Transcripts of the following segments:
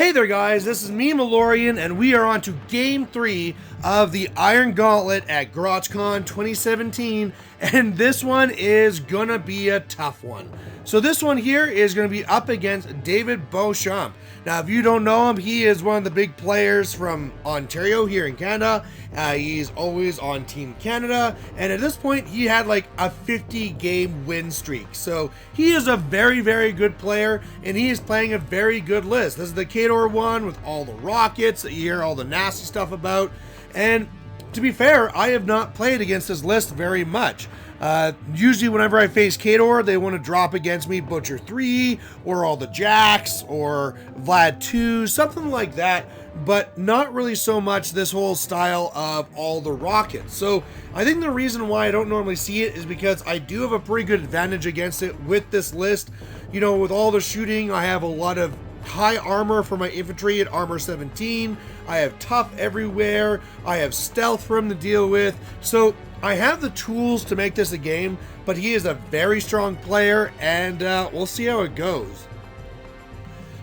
Hey there guys, this is me, Malorian, and we are on to Game 3 of the Iron Gauntlet at Grotscon 2017, and this one is gonna be a tough one. So this one here is gonna be up against David Beauchamp. Now if you don't know him, he is one of the big players from Ontario here in Canada. He's always on Team Canada, and at this point he had like a 50 game win streak. So he is a very, very good player, and he is playing a very good list. This is the Kador one with all the rockets that you hear all the nasty stuff about. And to be fair, I have not played against this list very much. Usually whenever I face Kador, they want to drop against me Butcher 3 or all the Jacks or Vlad1, something like that, but not really so much this whole style of all the rockets. So I think the reason why I don't normally see it is because I do have a pretty good advantage against it with this list. You know, with all the shooting, I have a lot of high armor for my infantry at armor 17. I have tough everywhere. I have stealth for him to deal with. So I have the tools to make this a game, but he is a very strong player, and we'll see how it goes.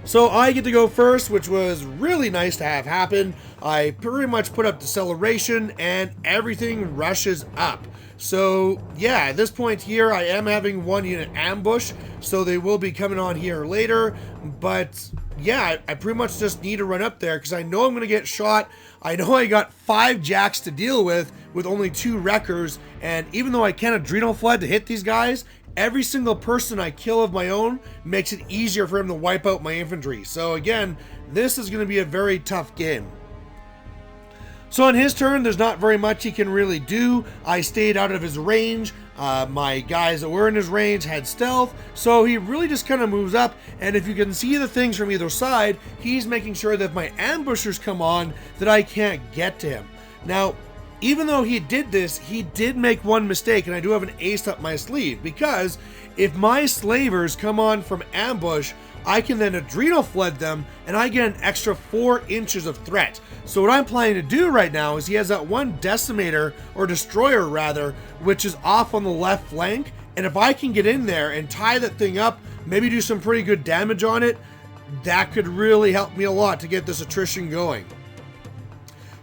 So I get to go first, which was really nice to have happen. I pretty much put up deceleration and everything rushes up. So yeah, at this point here, I am having one unit ambush, so they will be coming on here later. But yeah, I pretty much just need to run up there because I know I'm going to get shot. I know I got 5 Jacks to deal with only 2 Wreckers. And even though I can Adrenal Flood to hit these guys, every single person I kill of my own makes it easier for him to wipe out my infantry. So again, this is going to be a very tough game. So on his turn, there's not very much he can really do. I stayed out of his range. My guys that were in his range had stealth, so he really just kind of moves up, and if you can see the things from either side, he's making sure that if my ambushers come on, that I can't get to him. Now, even though he did this, he did make one mistake, and I do have an ace up my sleeve, because if my slavers come on from ambush, I can then Adrenal Flood them, and I get an extra 4 inches of threat. So what I'm planning to do right now is he has that one Decimator, or Destroyer rather, which is off on the left flank, and if I can get in there and tie that thing up, maybe do some pretty good damage on it, that could really help me a lot to get this attrition going.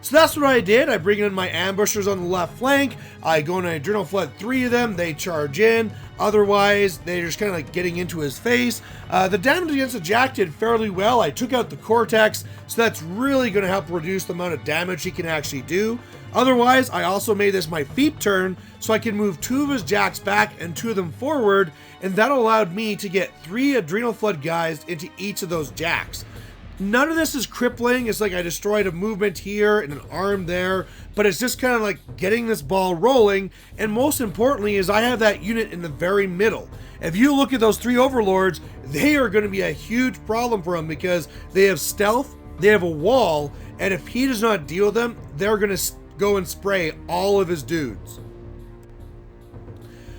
So that's what I did. I bring in my ambushers on the left flank. I go and I Adrenal Flood 3 of them. They charge in. Otherwise, they're just kind of like getting into his face. The damage against the Jack did fairly well. I took out the Cortex, so that's really going to help reduce the amount of damage he can actually do. Otherwise, I also made this my feet turn, so I can move 2 of his Jacks back and 2 of them forward, and that allowed me to get 3 Adrenal Flood guys into each of those Jacks. None of this is crippling. It's like I destroyed a movement here and an arm there, but it's just kind of like getting this ball rolling, and most importantly is I have that unit in the very middle. If you look at those 3 overlords, they are going to be a huge problem for him because they have stealth, they have a wall, and if he does not deal with them, they're going to go and spray all of his dudes.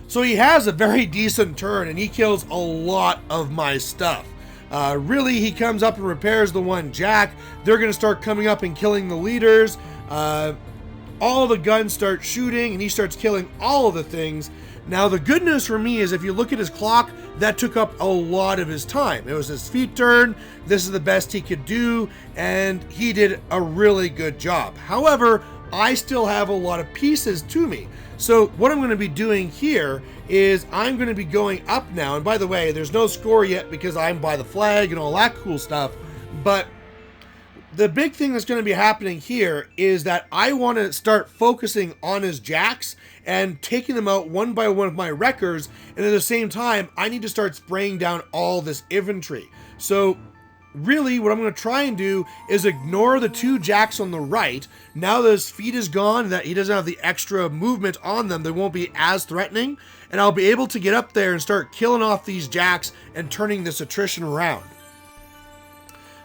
So he has a very decent turn, and he kills a lot of my stuff. Really, he comes up and repairs the one Jack. They're going to start coming up and killing the leaders. All the guns start shooting, and he starts killing all of the things. Now, the good news for me is if you look at his clock, that took up a lot of his time. It was his feet turn. This is the best he could do, and he did a really good job. However, I still have a lot of pieces to me. So what I'm going to be doing here is I'm going to be going up now. And by the way, there's no score yet because I'm by the flag and all that cool stuff. But the big thing that's going to be happening here is that I want to start focusing on his Jacks and taking them out one by one with my Wreckers. And at the same time, I need to start spraying down all this infantry. So really, what I'm going to try and do is ignore the 2 Jacks on the right. Now that his feet is gone, that he doesn't have the extra movement on them, they won't be as threatening, and I'll be able to get up there and start killing off these Jacks and turning this attrition around.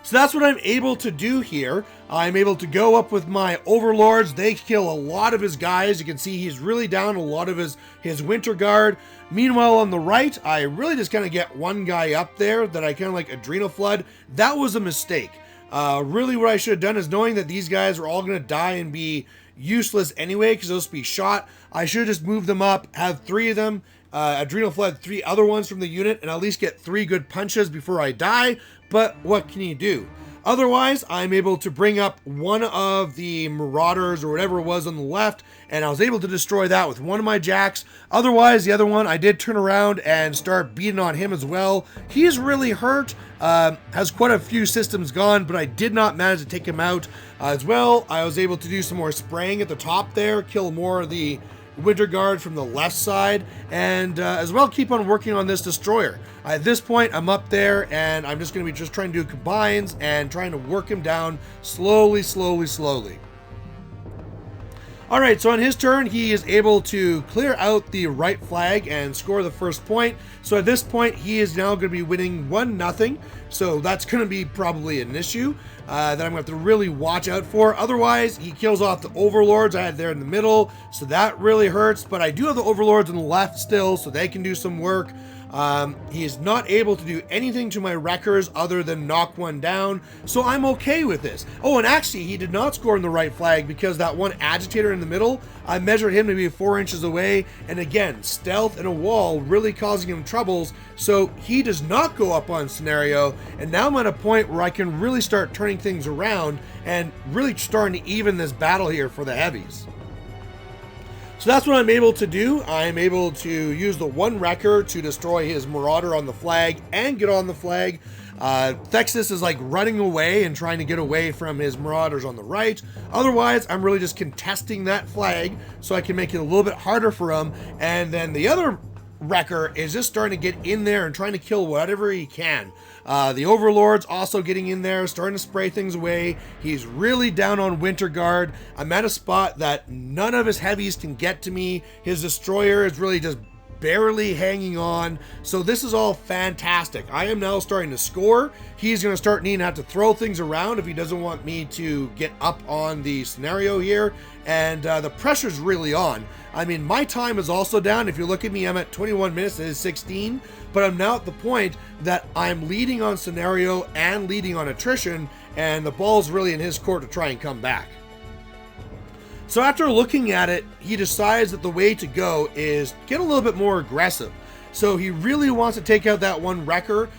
So that's what I'm able to do here. I'm able to go up with my overlords. They kill a lot of his guys. You can see he's really down a lot of his Winter Guard. Meanwhile, on the right, I really just kind of get one guy up there that I kind of like Adrenal Flood. That was a mistake. Really what I should have done is knowing that these guys were all going to die and be useless anyway because they'll just be shot. I should have just moved them up, have 3 of them, Adrenal Flood 3 other ones from the unit, and at least get 3 good punches before I die. But what can you do? Otherwise, I'm able to bring up one of the Marauders or whatever it was on the left, and I was able to destroy that with one of my jacks. Otherwise, the other one, I did turn around and start beating on him as well. He's really hurt, has quite a few systems gone, but I did not manage to take him out. As well, I was able to do some more spraying at the top there, kill more of the Winter Guard from the left side, and as well keep on working on this destroyer. At this point, I'm up there, and I'm just going to be just trying to do combines and trying to work him down slowly. All right, so on his turn, he is able to clear out the right flag and score the first point. So at this point, he is now going to be winning 1-0. So that's going to be probably an issue that I'm going to have to really watch out for. Otherwise, he kills off the Overlords I had there in the middle, so that really hurts. But I do have the Overlords on the left still, so they can do some work. He is not able to do anything to my wreckers other than knock one down, so I'm okay with this. Oh, and actually, he did not score on the right flag because that one agitator in the middle, I measured him to be 4 inches away, and again, stealth and a wall really causing him troubles, so he does not go up on scenario, and now I'm at a point where I can really start turning things around and really starting to even this battle here for the heavies. So that's what I'm able to do. I'm able to use the one wrecker to destroy his Marauder on the flag and get on the flag. Thexus is like running away and trying to get away from his Marauders on the right. Otherwise, I'm really just contesting that flag so I can make it a little bit harder for him. And then the other wrecker is just starting to get in there and trying to kill whatever he can. The Overlord's also getting in there, starting to spray things away. He's really down on Winter Guard. I'm at a spot that none of his heavies can get to me. His destroyer is really just barely hanging on. So this is all fantastic. I am now starting to score. He's going to start needing to have to throw things around if he doesn't want me to get up on the scenario here. And the pressure's really on. I mean, my time is also down. If you look at me, I'm at 21 minutes. It is 16. But I'm now at the point that I'm leading on scenario and leading on attrition. And the ball's really in his court to try and come back. So after looking at it, he decides that the way to go is get a little bit more aggressive. So he really wants to take out that one wrecker.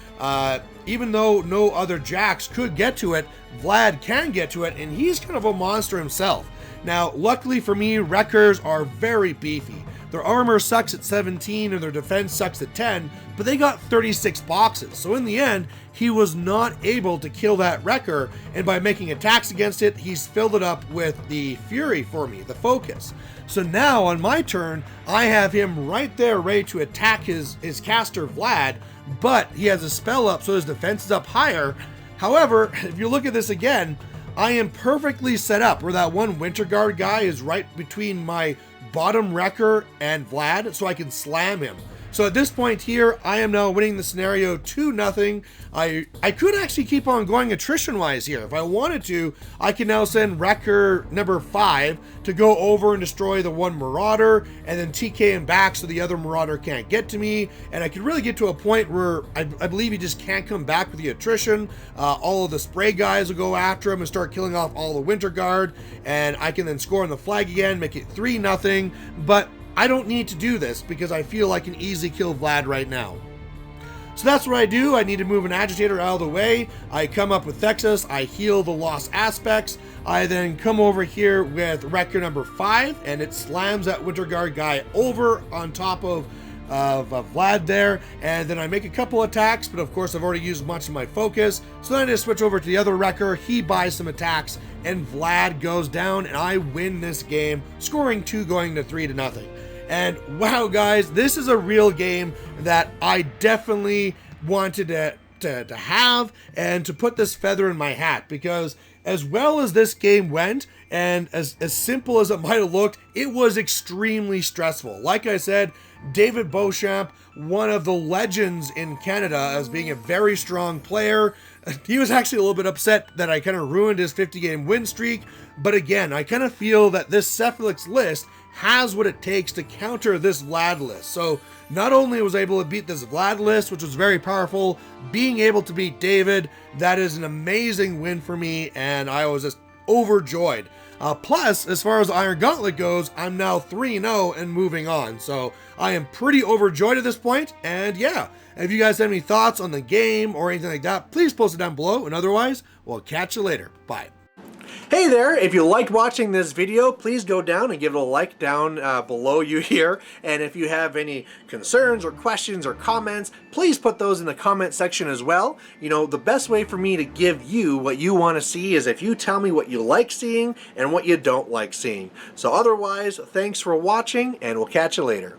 Even though no other jacks could get to it, Vlad can get to it, and he's kind of a monster himself. Now, luckily for me, wreckers are very beefy. Their armor sucks at 17 and their defense sucks at 10, but they got 36 boxes. So in the end, he was not able to kill that wrecker, and by making attacks against it, he's filled it up with the fury for me, the focus. So now on my turn, I have him right there ready to attack his caster Vlad, but he has a spell up so his defense is up higher. However, if you look at this again, I am perfectly set up where that one Winter Guard guy is right between my bottom wrecker and Vlad, so I can slam him. So at this point here, I am now winning the scenario 2-0. I could actually keep on going attrition-wise here. If I wanted to, I can now send Wrecker number 5 to go over and destroy the one Marauder, and then TK him back so the other Marauder can't get to me. And I could really get to a point where I believe he just can't come back with the attrition. All of the spray guys will go after him and start killing off all the Winter Guard, and I can then score on the flag again, make it 3-0. But I don't need to do this because I feel I can easily kill Vlad right now. So that's what I do. I need to move an agitator out of the way. I come up with Thexus. I heal the lost aspects. I then come over here with Wrecker number 5, and it slams that Winter Guard guy over on top of Vlad there, and then I make a couple attacks, but of course I've already used much of my focus, so then I just switch over to the other wrecker. He buys some attacks, and Vlad goes down, and I win this game, scoring 2 going to 3-0. And wow, guys, this is a real game that I definitely wanted to have and to put this feather in my hat, because as well as this game went, and as simple as it might have looked, it was extremely stressful. Like I said, David Beauchamp, one of the legends in Canada as being a very strong player, he was actually a little bit upset that I kind of ruined his 50-game win streak. But again, I kind of feel that this Cephalix list has what it takes to counter this Vlad list. So not only was I able to beat this Vlad list, which was very powerful, being able to beat David, that is an amazing win for me, and I was just overjoyed. Plus, as far as Iron Gauntlet goes, I'm now 3-0 and moving on. So I am pretty overjoyed at this point. And yeah, if you guys have any thoughts on the game or anything like that, please post it down below. And otherwise, we'll catch you later. Bye. Hey there, if you liked watching this video, please go down and give it a like down below you here. And if you have any concerns or questions or comments, please put those in the comment section as well. You know, the best way for me to give you what you want to see is if you tell me what you like seeing and what you don't like seeing. So otherwise, thanks for watching and we'll catch you later.